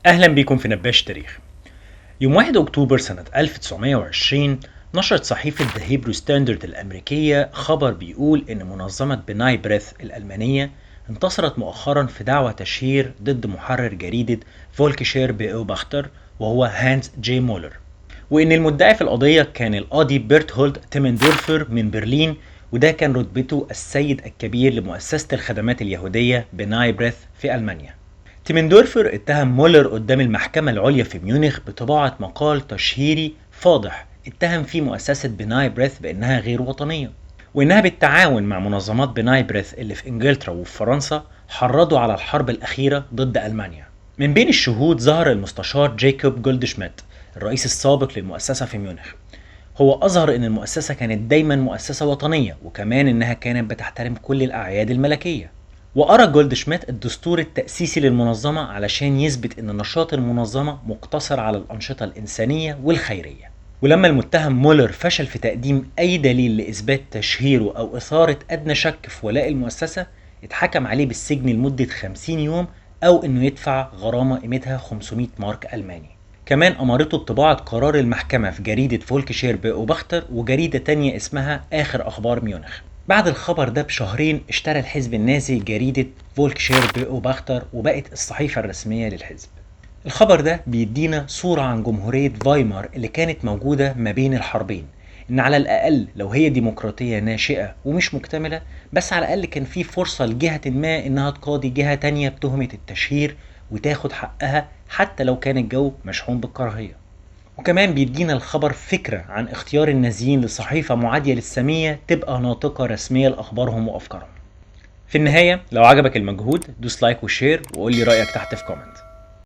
أهلا بيكم في نباش تاريخ. يوم 1 أكتوبر سنة 1920 نشرت صحيفة The Hebrew Standard الأمريكية خبر بيقول إن منظمة بناي بريث الألمانية انتصرت مؤخرا في دعوى تشهير ضد محرر جريدة فولكشير بيوباختر وهو هانز جي مولر، وإن المدعي في القضية كان القاضي بيرتهولد تيمندورفر من برلين، وده كان رتبته السيد الكبير لمؤسسة الخدمات اليهودية بناي بريث في ألمانيا. تيمندورفر اتهم مولر قدام المحكمة العليا في ميونخ بطباعة مقال تشهيري فاضح اتهم فيه مؤسسة بناي بريث بأنها غير وطنية، وإنها بالتعاون مع منظمات بناي بريث اللي في إنجلترا وفي فرنسا حرضوا على الحرب الأخيرة ضد ألمانيا. من بين الشهود ظهر المستشار جايكوب جولدشميت الرئيس السابق للمؤسسة في ميونخ. هو أظهر إن المؤسسة كانت دايما مؤسسة وطنية، وكمان إنها كانت بتحترم كل الأعياد الملكية. وقرأ جولدشميت الدستور التأسيسي للمنظمة علشان يثبت إن نشاط المنظمة مقتصر على الأنشطة الإنسانية والخيرية. ولما المتهم مولر فشل في تقديم أي دليل لإثبات تشهيره أو إثارة أدنى شك في ولاء المؤسسة، اتحكم عليه بالسجن لمدة 50 يوم أو إنه يدفع غرامة قيمتها 500 مارك ألماني. كمان أمرته بطباعة قرار المحكمة في جريدة فولكشير بيوباختر وجريدة تانية اسمها آخر أخبار ميونخ. بعد الخبر ده بشهرين اشترى الحزب النازي جريدة فولكشير بيوباختر وبقت الصحيفة الرسمية للحزب. الخبر ده بيدينا صورة عن جمهورية فايمار اللي كانت موجودة ما بين الحربين، إن على الأقل لو هي ديمقراطية ناشئة ومش مكتملة، بس على الأقل كان في فرصة لجهة ما إنها تقاضي جهة تانية بتهمة التشهير وتاخد حقها حتى لو كان الجو مشحون بالكراهية. وكمان بيدينا الخبر فكرة عن اختيار النازيين لصحيفة معادية للسامية تبقى ناطقة رسمية لأخبارهم وأفكارهم. في النهاية لو عجبك المجهود دوس لايك وشير وقول لي رأيك تحت في كومنت.